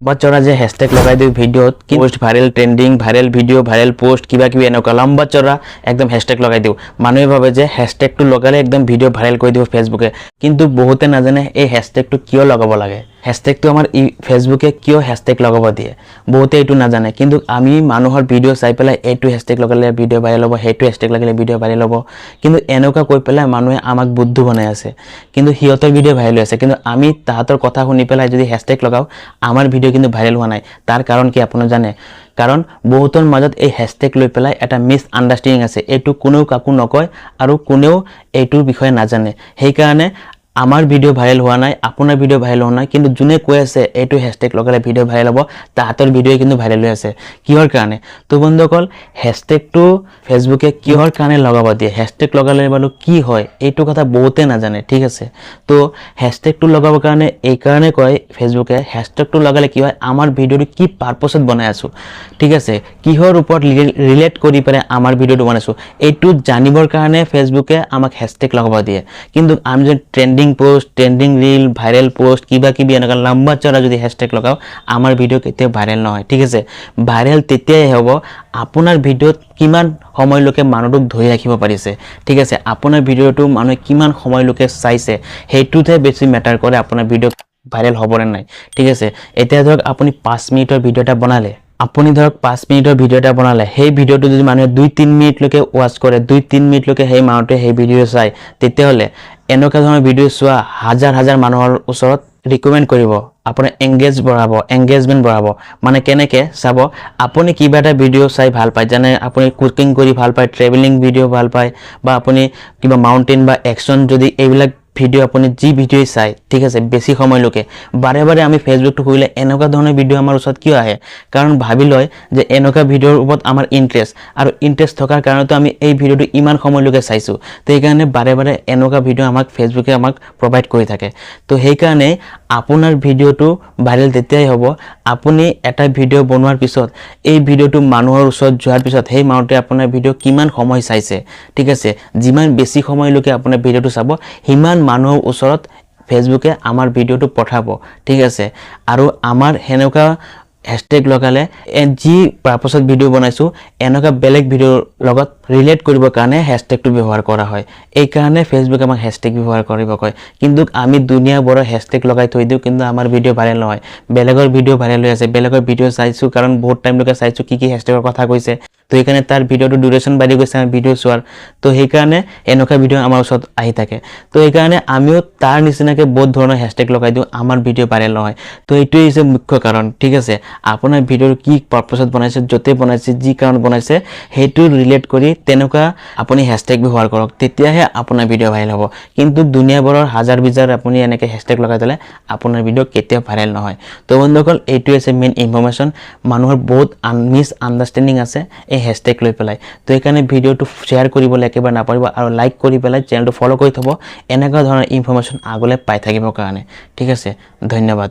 बच्चों जे हैशटैग लगाई दी video post viral trending viral video viral post किबा किबि एनका लम्बा चौड़ा एकदम हैशटैग लगाई दिও मानुहे भावे जे हैशटैग लगाले एकदम भिडिओ भाइरल कर दी फेसबुके किन्तु बहुते नाजाने এই हैशटैग किय लगाब लागे हैशटैग तो आमार फेसबुके किय हैशटैग लगाब दिए बहुते एटु नाजाने किन्तु आमी मानुहर भिडिओ चाइ पेलाय एटु हैशटैग लगाले भिडिओ भाइरल हबो हेटु हैशटैग लगाले भिडिओ भाइरल हबो किन्तु एनका কৈ पेलाय मानुहे आमाक बुद्धु बनाय आछे किन्तु हियतर भिडिओ भाइरल आछे किन्तु आमी ताहातर कथा शुनि पेलाय जदि हैशटैग लगाओ आमार भिडिओ किन्तु भाइरल हुआ नाइ तार कारण कि आपन जाने कारण बहुतर मजत ए हैशटैग লৈ পেলাই এটা মিস আন্ডারস্ট্যান্ডিং আছে এটু কোনেও কাকু নকয় আৰু কোনেও এটুৰ বিষয়ে নাজানে সেই কাৰণে আমাৰ ভিডিও ভাইৰাল हुआ নাই আপনাৰ ভিডিও ভাইৰাল হোৱা নাই কিন্তু জুনে কৈ আছে এটু হ্যাশট্যাগ লগালে ভিডিও ভাইৰাল হ'ব তাহাতৰ ভিডিও কিন্তু ভাইৰাল হৈ আছে কিহৰ কাৰণে তো বন্ধুসকল হ্যাশট্যাগটো ফেসবুকে কিহৰ কাৰণে লগাব দিয়ে হ্যাশট্যাগ লগালে বাৰু কি হয় এইটো কথা বহুতে নাজানে ঠিক আছে তো হ্যাশট্যাগটো লগাবৰ কাৰণে এই কাৰণে কয় ফেসবুকে হ্যাশট্যাগটো লগালে কি হয় আমাৰ ভিডিওটো কি পাৰপছত বনাই আছো ঠিক আছে কিহৰ ওপৰত ৰিলেট কৰি পাৰে আমাৰ ভিডিওটো বনাইছো এইটো জানিবৰ কাৰণে ফেসবুকে আমাক হ্যাশট্যাগ লগাব দিয়ে কিন্তু আমি যে trending post trending reel viral post किबा किबि एनका लम्बा चौड़ा যদি हैशटैग लगाओ आमार भिडिओ केते भाइरल নহয় ठीक আছে भाइरल तेতিয়াই হ'ব আপোনাৰ ভিডিওত কিমান সময়লৈকে মানুহক ধৰি ৰাখিব পাৰিছে ঠিক আছে আপোনাৰ ভিডিওটো মানুহে কিমান সময়লৈকে চাইছে হেতুতে বেছি ম্যাটাৰ কৰে আপোনাৰ ভিডিও ভাইৰল হ'ব নে নাই ঠিক আছে এতিয়া ধৰক আপুনি 5 মিনিটৰ ভিডিওটা বনালে আপুনি ধৰক 5 মিনিটৰ ভিডিওটা বনালে সেই ভিডিওটো যদি মানুহে 2-3 মিনিটলৈকে ওয়াচ কৰে 2-3 মিনিটলৈকে সেই মানুহটো সেই ভিডিও চাই তেতিয়াহলে এনেকা ধৰণৰ ভিডিও চোৱা হাজাৰ হাজাৰ মানুহৰ ওচৰত ৰিকমেন্ড কৰিব আপোনাৰ এংগেজমেন্ট বঢ়াব মানে কেনেকে চাব আপুনি কিবা এটা ভিডিও চাই ভাল পায় জানে আপুনি কুকিং কৰি ভাল পায় ট্ৰেভেলিং ভিডিও ভাল পায় বা আপুনি কিবা মাউন্টেন বা একশন যদি এইবিলাক ভিডিও আপুনি জি ভিডিও চাই ঠিক আছে বেছি সময়লৈকে বাৰে বাৰে আমি ফেসবুকটো খুলিলে এনেকা ধৰণৰ ভিডিও আমাৰ ওচৰত কিয় আহে কাৰণ ভাবি লয় যে এনেকা ভিডিওৰ ওপৰত আমাৰ ইন্টাৰেষ্ট আৰু ইন্টাৰেষ্ট থকাৰ কাৰণতে আমি এই ভিডিওটো ইমান সময়লৈকে চাইছো তো এই কাৰণে বাৰে বাৰে এনেকা ভিডিও আমাক ফেসবুকে আমাক প্ৰভাইড কৰি থাকে তো সেই কাৰণে আপোনাৰ ভিডিওটো ভাইৰাল তেতিয়াই হ'ব আপুনি এটা ভিডিও বনোৱাৰ পিছত এই ভিডিওটো মানুহৰ ওচৰত যোৱাৰ পিছত সেই মানুহটো আপোনাৰ ভিডিও কিমান সময় চাইছে ঠিক আছে যিমান বেছি সময়লৈকে আপোনাৰ ভিডিওটো চাব হিমান মানুহৰ ওচৰত ফেসবুকে আমাৰ ভিডিওটো পঠাব ঠিক আছে আৰু আমাৰ হেনকা হ্যাশট্যাগ লগালে জি পাৰপছত ভিডিও বনাইছো এনেকা বেলেগ ভিডিও লগত ৰিলেট কৰিবৰ কাৰণে হ্যাশট্যাগটো ব্যৱহাৰ কৰা হয় এই কাৰণে ফেসবুক আমাক হ্যাশট্যাগ ব্যৱহাৰ কৰিব কয় কিন্তু আমি দুনিয়া বড় হ্যাশট্যাগ লগাই থৈ দিও কিন্তু আমাৰ ভিডিও ভাইৰাল নহয় বেলেগৰ ভিডিও ভাইৰাল হৈ আছে বেলেগৰ ভিডিও চাইছো কাৰণ বহুত টাইম লৈকে চাইছো কি হ্যাশট্যাগৰ কথা কৈছে তো এইখানে তাৰ ভিডিওটো ডিউৰেশন বাড়ি গৈছে আমি ভিডিও চোৱাৰ তো সেই কাৰণে এনেকা ভিডিও আমাৰ ওচৰত আহি থাকে তো এই কাৰণে আমিও তাৰ নিচিনাকে বহুত ধৰণৰ হ্যাশট্যাগ লগাই দিও আমাৰ ভিডিও ভাইৰাল নহয় তো এইটোই হৈছে মুখ্য কাৰণ ঠিক আছে আপোনাৰ ভিডিওৰ কি পাৰপছত বনাইছে যতে বনাইছে যি কাৰণ বনাইছে হেতু ৰিলেট কৰি তেনেকা আপুনি হ্যাশট্যাগ ব্যৱহাৰ কৰক তেতিয়াহে আপোনাৰ ভিডিও ভাইৰাল হ'ব কিন্তু দুনিয়াভৰৰ হাজাৰ বিজাৰ আপুনি এনেকে হ্যাশট্যাগ লগাই দিলে আপোনাৰ ভিডিও কেতিয়াও ভাইৰাল নহয় তো বন্ধুসকল এইটোই আছে মেইন ইনফৰমেশন মানুহৰ বহুত মিস আন্ডাৰস্ট্যান্ডিং আছে এই হ্যাশট্যাগ লৈ পেলাই তো এই কাৰণে ভিডিওটো শেয়াৰ কৰিবলৈ একেবাৰে নাপাৰিব আৰু লাইক কৰি পেলাই চেনেলটো ফলো কৰি থব এনেকা ধৰণৰ ইনফৰমেশন আগলৈ পাই থাকিবৰ কাৰণে ঠিক আছে ধন্যবাদ।